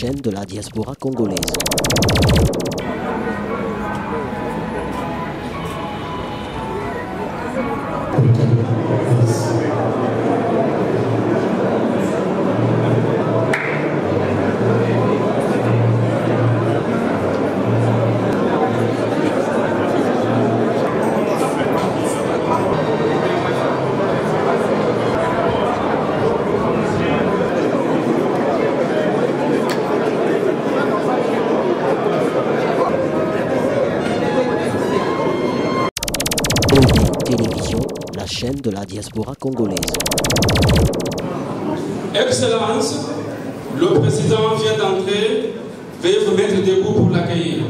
chaîne de la diaspora congolaise. Télévision, la chaîne de la diaspora congolaise. Excellence, le président vient d'entrer. Veuillez vous mettre debout pour l'accueillir.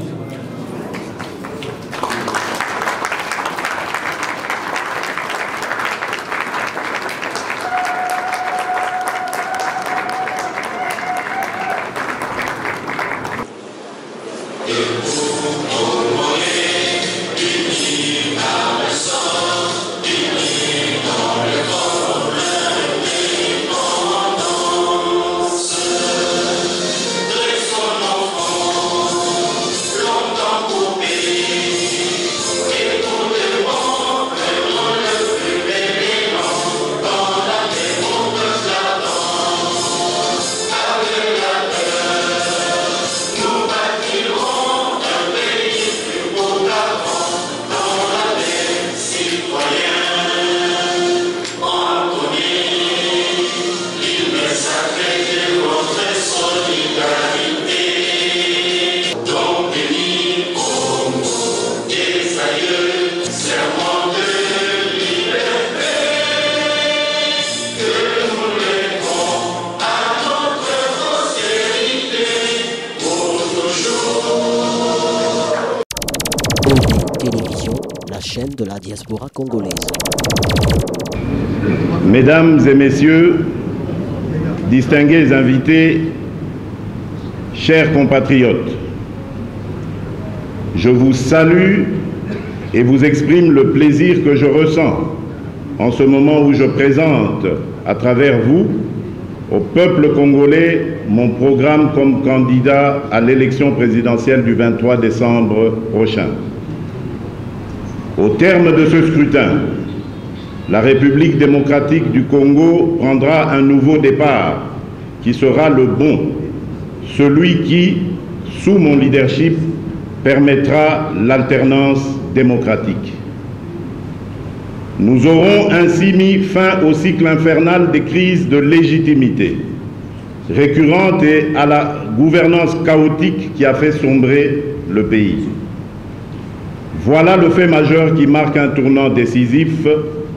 Télévision, la chaîne de la diaspora congolaise. Mesdames et messieurs, distingués invités, chers compatriotes, je vous salue et vous exprime le plaisir que je ressens en ce moment où je présente à travers vous au peuple congolais mon programme comme candidat à l'élection présidentielle du 23 décembre prochain. Au terme de ce scrutin, la République démocratique du Congo prendra un nouveau départ qui sera le bon, celui qui, sous mon leadership, permettra l'alternance démocratique. Nous aurons ainsi mis fin au cycle infernal des crises de légitimité récurrentes et à la gouvernance chaotique qui a fait sombrer le pays. Voilà le fait majeur qui marque un tournant décisif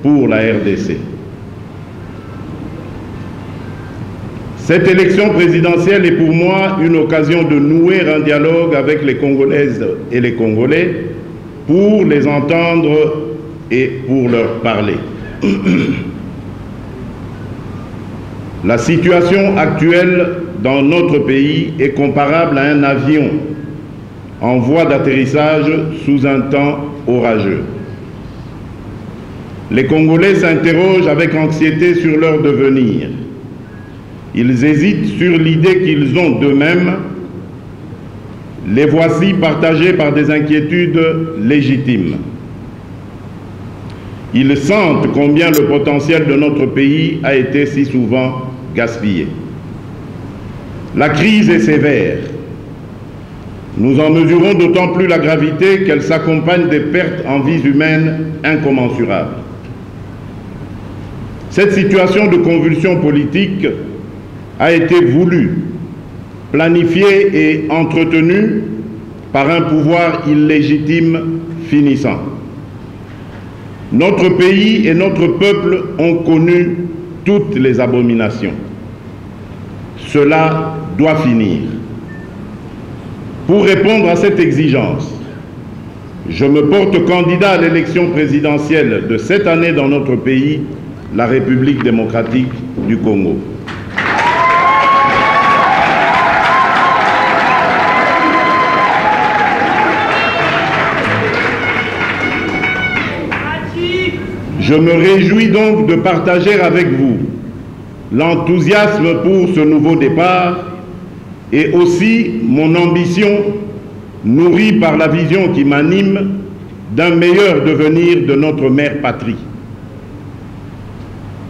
pour la RDC. Cette élection présidentielle est pour moi une occasion de nouer un dialogue avec les Congolaises et les Congolais pour les entendre et pour leur parler. La situation actuelle dans notre pays est comparable à un avion en voie d'atterrissage sous un temps orageux. Les Congolais s'interrogent avec anxiété sur leur devenir. Ils hésitent sur l'idée qu'ils ont d'eux-mêmes. Les voici partagés par des inquiétudes légitimes. Ils sentent combien le potentiel de notre pays a été si souvent gaspillé. La crise est sévère. Nous en mesurons d'autant plus la gravité qu'elle s'accompagne des pertes en vies humaines incommensurables. Cette situation de convulsion politique a été voulue, planifiée et entretenue par un pouvoir illégitime finissant. Notre pays et notre peuple ont connu toutes les abominations. Cela doit finir. Pour répondre à cette exigence, je me porte candidat à l'élection présidentielle de cette année dans notre pays, la République démocratique du Congo. Je me réjouis donc de partager avec vous l'enthousiasme pour ce nouveau départ et aussi mon ambition, nourrie par la vision qui m'anime, d'un meilleur devenir de notre mère patrie.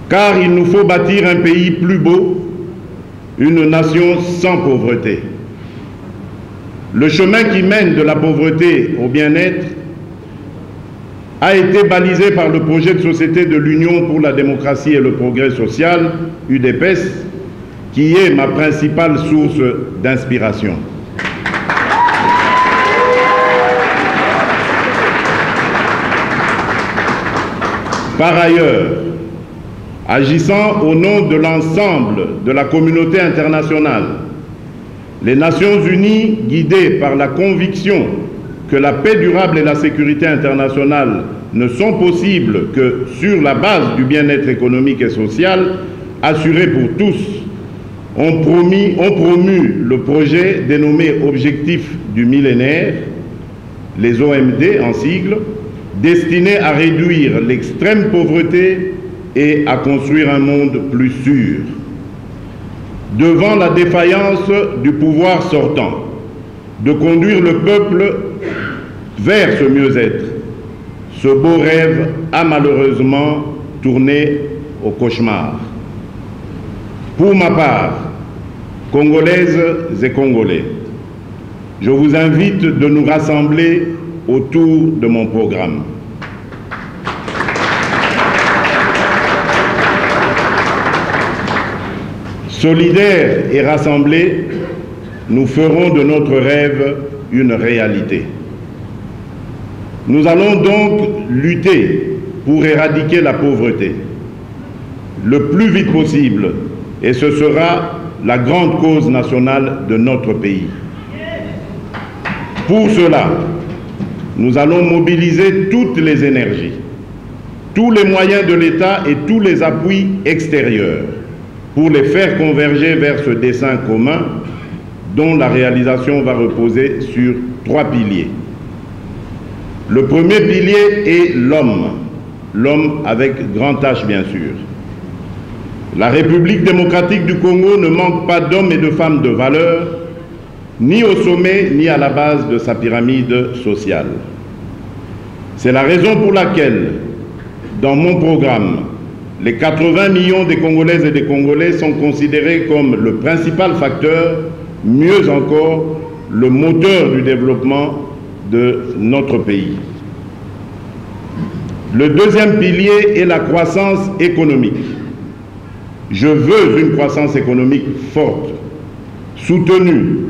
Car il nous faut bâtir un pays plus beau, une nation sans pauvreté. Le chemin qui mène de la pauvreté au bien-être a été balisé par le projet de société de l'Union pour la démocratie et le progrès social, UDPS, qui est ma principale source d'inspiration. Par ailleurs, agissant au nom de l'ensemble de la communauté internationale, les Nations Unies, guidées par la conviction que la paix durable et la sécurité internationale ne sont possibles que sur la base du bien-être économique et social assuré pour tous, ont promu le projet dénommé Objectifs du millénaire, les OMD en sigle, destiné à réduire l'extrême pauvreté et à construire un monde plus sûr. Devant la défaillance du pouvoir sortant de conduire le peuple vers ce mieux-être, ce beau rêve a malheureusement tourné au cauchemar. Pour ma part, Congolaises et Congolais, je vous invite de nous rassembler autour de mon programme. Solidaires et rassemblés, nous ferons de notre rêve une réalité. Nous allons donc lutter pour éradiquer la pauvreté le plus vite possible, et ce sera la grande cause nationale de notre pays. Pour cela, nous allons mobiliser toutes les énergies, tous les moyens de l'État et tous les appuis extérieurs pour les faire converger vers ce dessein commun dont la réalisation va reposer sur 3 piliers. Le premier pilier est l'homme, l'homme avec grand H bien sûr. La République démocratique du Congo ne manque pas d'hommes et de femmes de valeur, ni au sommet ni à la base de sa pyramide sociale. C'est la raison pour laquelle, dans mon programme, les 80 millions des Congolaises et des Congolais sont considérés comme le principal facteur, mieux encore, le moteur du développement de notre pays. Le deuxième pilier est la croissance économique. Je veux une croissance économique forte, soutenue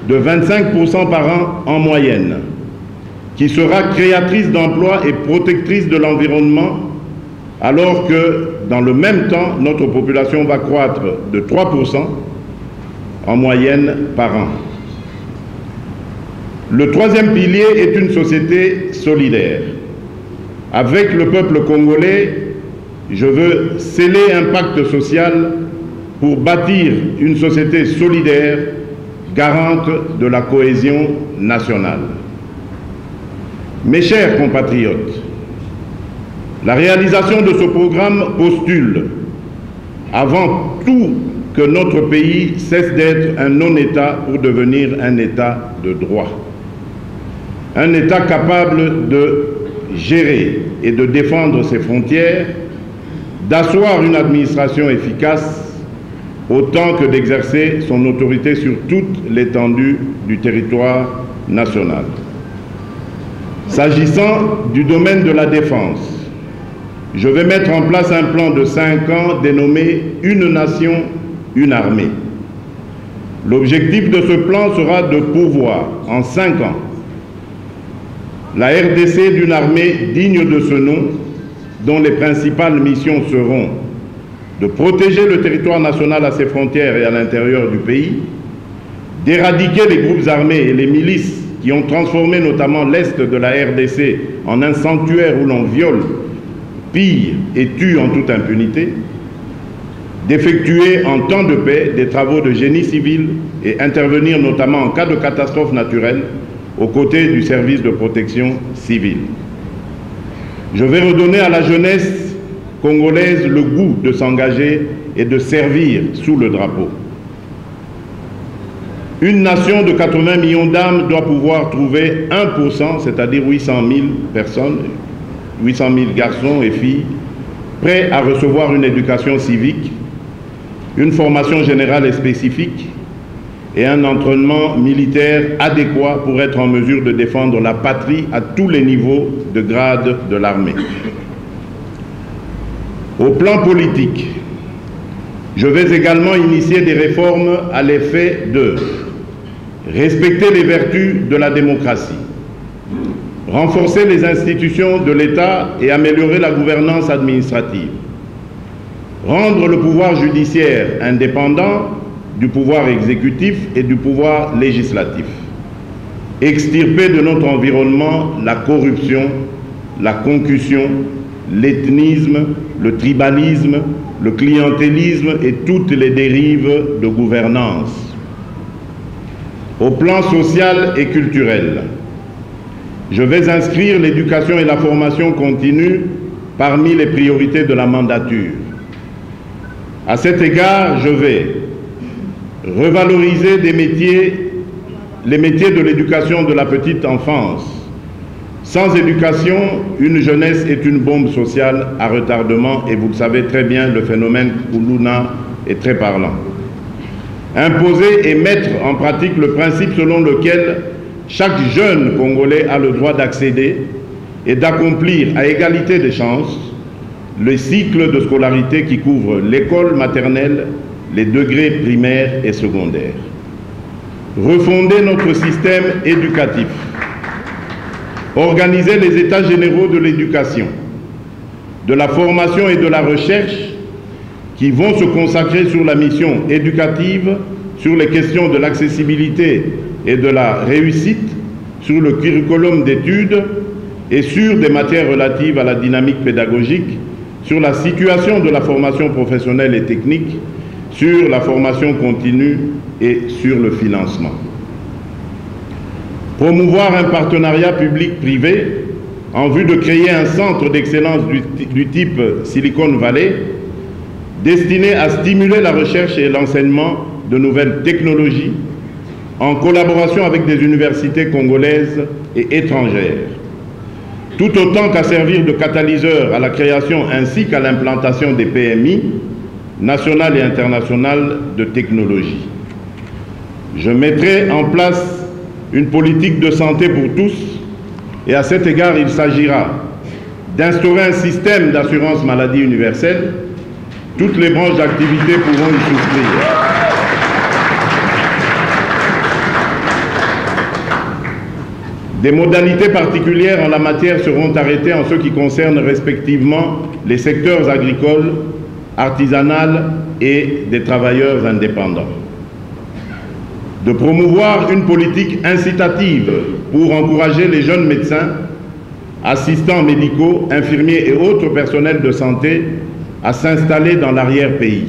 de 25% par an en moyenne, qui sera créatrice d'emplois et protectrice de l'environnement, alors que, dans le même temps, notre population va croître de 3% en moyenne par an. Le troisième pilier est une société solidaire. Avec le peuple congolais, je veux sceller un pacte social pour bâtir une société solidaire, garante de la cohésion nationale. Mes chers compatriotes, la réalisation de ce programme postule, avant tout, que notre pays cesse d'être un non-État pour devenir un État de droit. Un État capable de gérer et de défendre ses frontières, d'asseoir une administration efficace, autant que d'exercer son autorité sur toute l'étendue du territoire national. S'agissant du domaine de la défense, je vais mettre en place un plan de 5 ans dénommé « Une nation, une armée ». L'objectif de ce plan sera de pourvoir, en 5 ans, la RDC d'une armée digne de ce nom, dont les principales missions seront de protéger le territoire national à ses frontières et à l'intérieur du pays, d'éradiquer les groupes armés et les milices qui ont transformé notamment l'Est de la RDC en un sanctuaire où l'on viole, pille et tue en toute impunité, d'effectuer en temps de paix des travaux de génie civil et intervenir notamment en cas de catastrophe naturelle aux côtés du service de protection civile. Je vais redonner à la jeunesse congolaise le goût de s'engager et de servir sous le drapeau. Une nation de 80 millions d'âmes doit pouvoir trouver 1%, c'est-à-dire 800 000 personnes, 800 000 garçons et filles, prêts à recevoir une éducation civique, une formation générale et spécifique et un entraînement militaire adéquat pour être en mesure de défendre la patrie à tous les niveaux de grade de l'armée. Au plan politique, je vais également initier des réformes à l'effet de respecter les vertus de la démocratie, renforcer les institutions de l'État et améliorer la gouvernance administrative, rendre le pouvoir judiciaire indépendant du pouvoir exécutif et du pouvoir législatif, extirper de notre environnement la corruption, la concussion, l'ethnisme, le tribalisme, le clientélisme et toutes les dérives de gouvernance. Au plan social et culturel, je vais inscrire l'éducation et la formation continue parmi les priorités de la mandature. À cet égard, je vais revaloriser les métiers de l'éducation de la petite enfance. Sans éducation, une jeunesse est une bombe sociale à retardement et vous le savez très bien, le phénomène Koulouna est très parlant. Imposer et mettre en pratique le principe selon lequel chaque jeune Congolais a le droit d'accéder et d'accomplir à égalité des chances le cycle de scolarité qui couvre l'école maternelle, les degrés primaires et secondaires. Refonder notre système éducatif. Organiser les états généraux de l'éducation, de la formation et de la recherche qui vont se consacrer sur la mission éducative, sur les questions de l'accessibilité et de la réussite, sur le curriculum d'études et sur des matières relatives à la dynamique pédagogique, sur la situation de la formation professionnelle et technique, sur la formation continue et sur le financement. Promouvoir un partenariat public-privé en vue de créer un centre d'excellence du type Silicon Valley destiné à stimuler la recherche et l'enseignement de nouvelles technologies en collaboration avec des universités congolaises et étrangères, tout autant qu'à servir de catalyseur à la création ainsi qu'à l'implantation des PMI nationales et internationales de technologie. Je mettrai en place une politique de santé pour tous et à cet égard, il s'agira d'instaurer un système d'assurance maladie universelle. Toutes les branches d'activité pourront y souscrire. Des modalités particulières en la matière seront arrêtées en ce qui concerne respectivement les secteurs agricoles, artisanal et des travailleurs indépendants. De promouvoir une politique incitative pour encourager les jeunes médecins, assistants médicaux, infirmiers et autres personnels de santé à s'installer dans l'arrière-pays.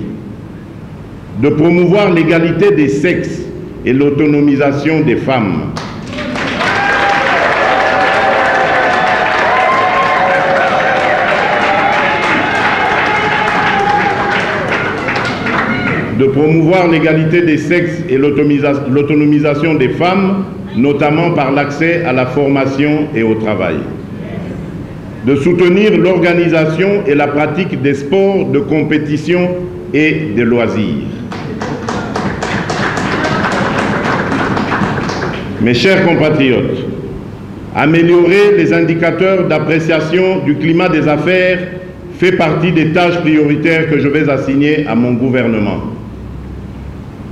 De promouvoir l'égalité des sexes et l'autonomisation des femmes. De promouvoir l'égalité des sexes et l'autonomisation des femmes, notamment par l'accès à la formation et au travail. De soutenir l'organisation et la pratique des sports de compétition et des loisirs. Mes chers compatriotes, améliorer les indicateurs d'appréciation du climat des affaires fait partie des tâches prioritaires que je vais assigner à mon gouvernement.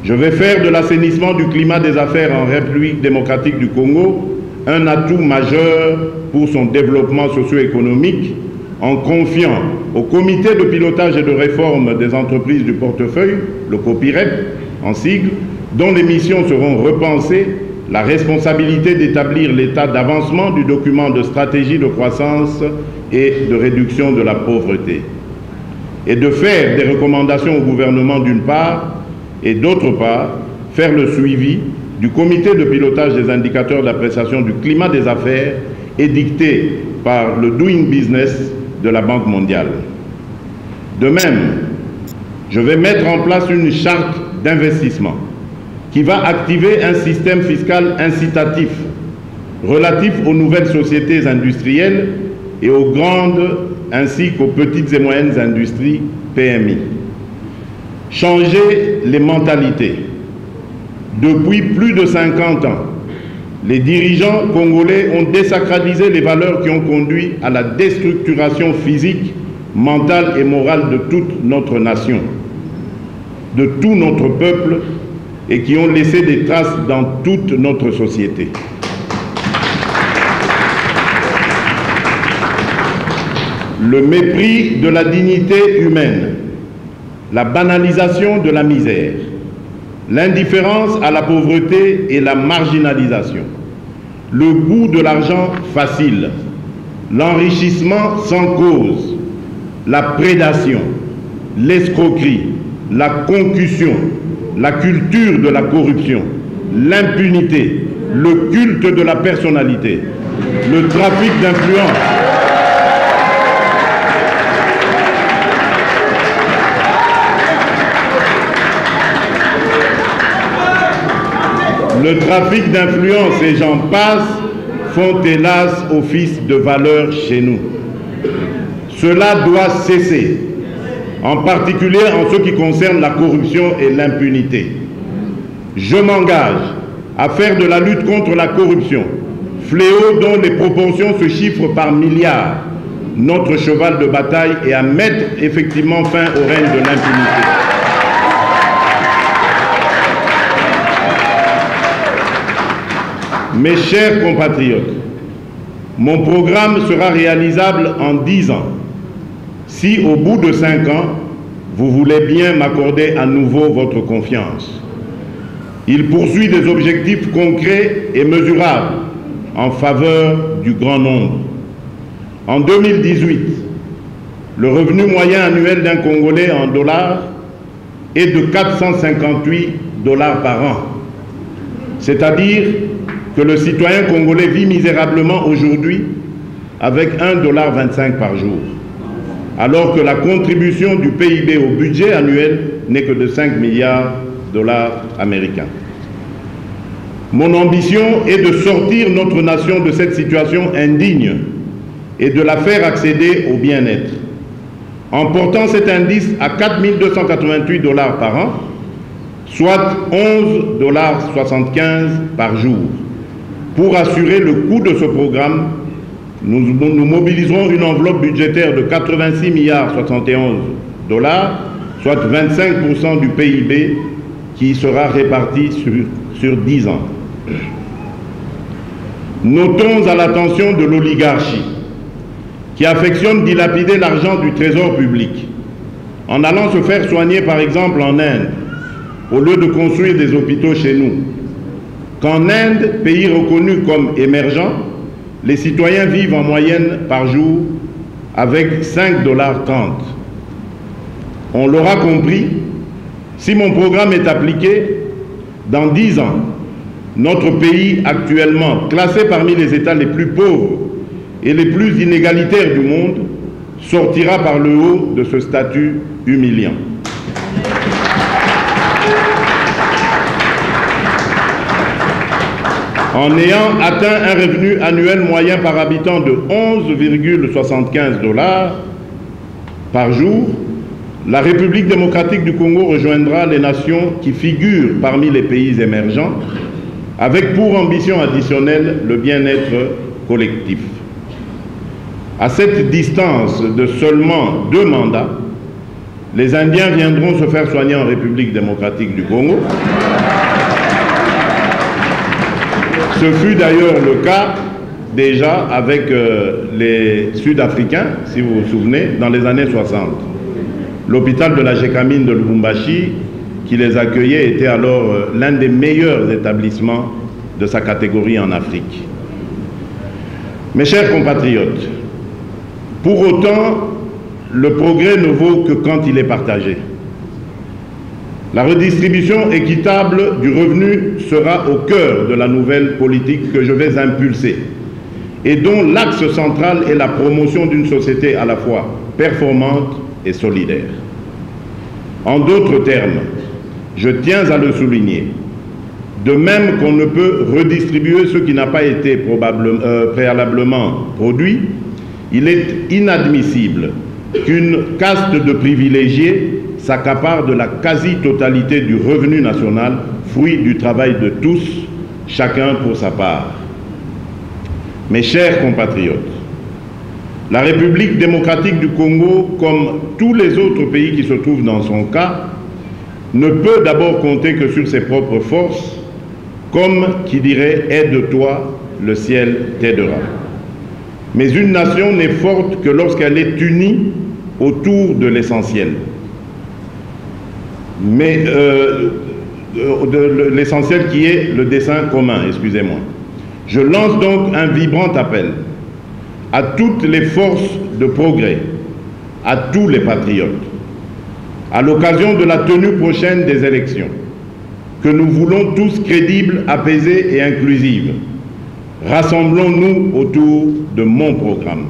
Je vais faire de l'assainissement du climat des affaires en République démocratique du Congo un atout majeur pour son développement socio-économique en confiant au comité de pilotage et de réforme des entreprises du portefeuille, le COPIREP en sigle, dont les missions seront repensées, la responsabilité d'établir l'état d'avancement du document de stratégie de croissance et de réduction de la pauvreté, et de faire des recommandations au gouvernement d'une part, et d'autre part, faire le suivi du comité de pilotage des indicateurs d'appréciation du climat des affaires édicté par le Doing Business de la Banque mondiale. De même, je vais mettre en place une charte d'investissement qui va activer un système fiscal incitatif relatif aux nouvelles sociétés industrielles et aux grandes ainsi qu'aux petites et moyennes industries PMI. Changer les mentalités. Depuis plus de 50 ans, les dirigeants congolais ont désacralisé les valeurs qui ont conduit à la déstructuration physique, mentale et morale de toute notre nation, de tout notre peuple, et qui ont laissé des traces dans toute notre société. Le mépris de la dignité humaine, la banalisation de la misère, l'indifférence à la pauvreté et la marginalisation, le goût de l'argent facile, l'enrichissement sans cause, la prédation, l'escroquerie, la concussion, la culture de la corruption, l'impunité, le culte de la personnalité, le trafic d'influence, le trafic d'influence et j'en passe font hélas office de valeur chez nous. Cela doit cesser, en particulier en ce qui concerne la corruption et l'impunité. Je m'engage à faire de la lutte contre la corruption, fléau dont les proportions se chiffrent par milliards, notre cheval de bataille et à mettre effectivement fin au règne de l'impunité. Mes chers compatriotes, mon programme sera réalisable en 10 ans. Si au bout de 5 ans, vous voulez bien m'accorder à nouveau votre confiance. Il poursuit des objectifs concrets et mesurables en faveur du grand nombre. En 2018, le revenu moyen annuel d'un Congolais en dollars est de 458 $ par an. C'est-à-dire que le citoyen congolais vit misérablement aujourd'hui avec 1,25 $ par jour, alors que la contribution du PIB au budget annuel n'est que de 5 milliards $ américains. Mon ambition est de sortir notre nation de cette situation indigne et de la faire accéder au bien-être, en portant cet indice à 4 288 $ par an, soit 11,75 $ par jour. Pour assurer le coût de ce programme, nous mobiliserons une enveloppe budgétaire de 86,71 milliards $, soit 25% du PIB, qui sera réparti sur 10 ans. Notons à l'attention de l'oligarchie, qui affectionne dilapider l'argent du trésor public, en allant se faire soigner par exemple en Inde, au lieu de construire des hôpitaux chez nous. Qu'en Inde, pays reconnu comme émergent, les citoyens vivent en moyenne par jour avec 5,30 $. On l'aura compris, si mon programme est appliqué, dans 10 ans, notre pays actuellement classé parmi les États les plus pauvres et les plus inégalitaires du monde sortira par le haut de ce statut humiliant. En ayant atteint un revenu annuel moyen par habitant de 11,75 $ par jour, la République démocratique du Congo rejoindra les nations qui figurent parmi les pays émergents, avec pour ambition additionnelle le bien-être collectif. À cette distance de seulement 2 mandats, les Indiens viendront se faire soigner en République démocratique du Congo. Ce fut d'ailleurs le cas déjà avec les Sud-Africains, si vous vous souvenez, dans les années 60. L'hôpital de la Gécamine de Lubumbashi, qui les accueillait, était alors l'un des meilleurs établissements de sa catégorie en Afrique. Mes chers compatriotes, pour autant, le progrès ne vaut que quand il est partagé. La redistribution équitable du revenu sera au cœur de la nouvelle politique que je vais impulser et dont l'axe central est la promotion d'une société à la fois performante et solidaire. En d'autres termes, je tiens à le souligner, De même qu'on ne peut redistribuer ce qui n'a pas été préalablement produit, il est inadmissible qu'une caste de privilégiés s'accapare de la quasi-totalité du revenu national, fruit du travail de tous, chacun pour sa part. Mes chers compatriotes, la République démocratique du Congo, comme tous les autres pays qui se trouvent dans son cas, ne peut d'abord compter que sur ses propres forces, comme qui dirait « aide-toi, le ciel t'aidera ». Mais une nation n'est forte que lorsqu'elle est unie autour de l'essentiel. Mais l'essentiel qui est le dessein commun, excusez-moi. Je lance donc un vibrant appel à toutes les forces de progrès, à tous les patriotes, à l'occasion de la tenue prochaine des élections, que nous voulons tous crédibles, apaisées et inclusives. Rassemblons-nous autour de mon programme.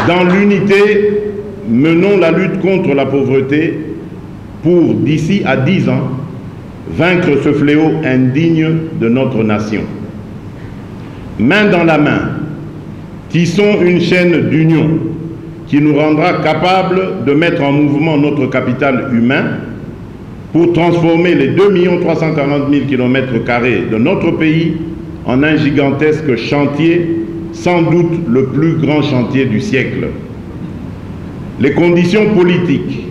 Dans l'unité, menons la lutte contre la pauvreté pour, d'ici à 10 ans, vaincre ce fléau indigne de notre nation. Main dans la main, tissons une chaîne d'union qui nous rendra capables de mettre en mouvement notre capital humain pour transformer les 2 340 000 km² de notre pays en un gigantesque chantier, sans doute le plus grand chantier du siècle. Les conditions politiques,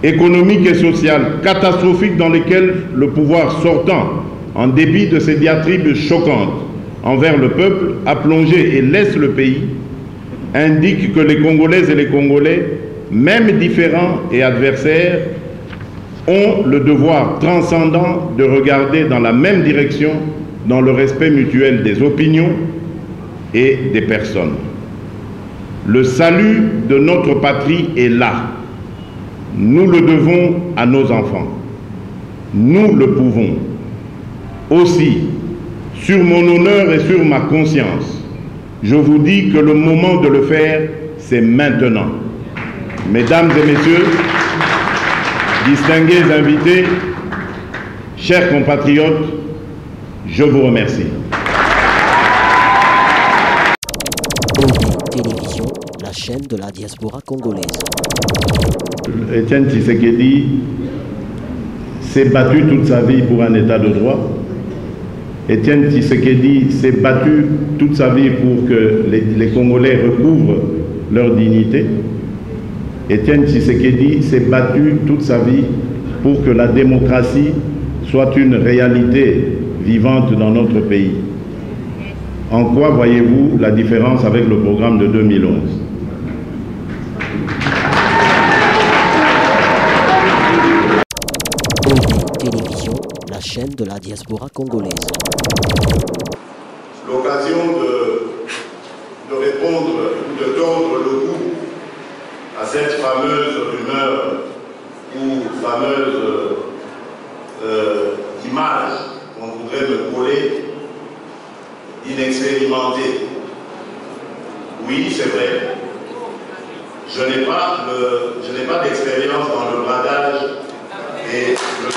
économiques et sociales catastrophiques dans lesquelles le pouvoir sortant, en dépit de ses diatribes choquantes envers le peuple, a plongé et laisse le pays, indiquent que les Congolaises et les Congolais, même différents et adversaires, ont le devoir transcendant de regarder dans la même direction, dans le respect mutuel des opinions et des personnes. Le salut de notre patrie est là. Nous le devons à nos enfants. Nous le pouvons. Aussi, sur mon honneur et sur ma conscience, je vous dis que le moment de le faire, c'est maintenant. Mesdames et messieurs, distingués invités, chers compatriotes, je vous remercie. Télévision, la chaîne de la diaspora congolaise. Étienne Tshisekedi s'est battu toute sa vie pour un état de droit. Étienne Tshisekedi s'est battu toute sa vie pour que les Congolais recouvrent leur dignité. Étienne Tshisekedi s'est battu toute sa vie pour que la démocratie soit une réalité vivante dans notre pays. En quoi voyez-vous la différence avec le programme de 2011? Télévision, la chaîne de la diaspora congolaise. L'occasion de répondre, de tordre le cou à cette fameuse rumeur ou fameuse image qu'on voudrait me coller d'inexpérimenté. Oui, c'est vrai. Je n'ai pas d'expérience dans le bradage et le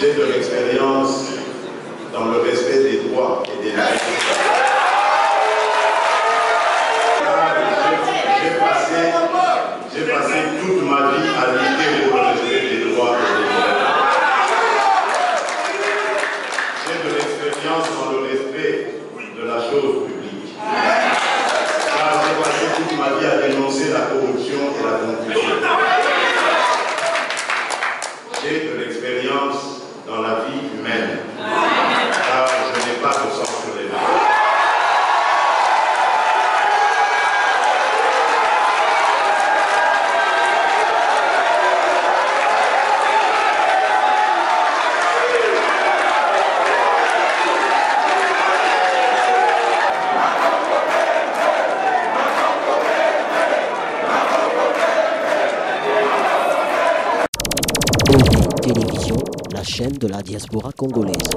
j'ai de l'expérience dans le respect des droits et des libertés. J'ai passé toute ma vie à lutter pour le respect des droits et des libertés. J'ai de l'expérience dans le respect de la chose publique. Car j'ai passé toute ma vie à dénoncer la corruption et la confusion. J'ai de l'expérience dans la vie humaine. Car je n'ai pas de sang sur les mains. OV Télévision, la chaîne de la diaspora congolaise.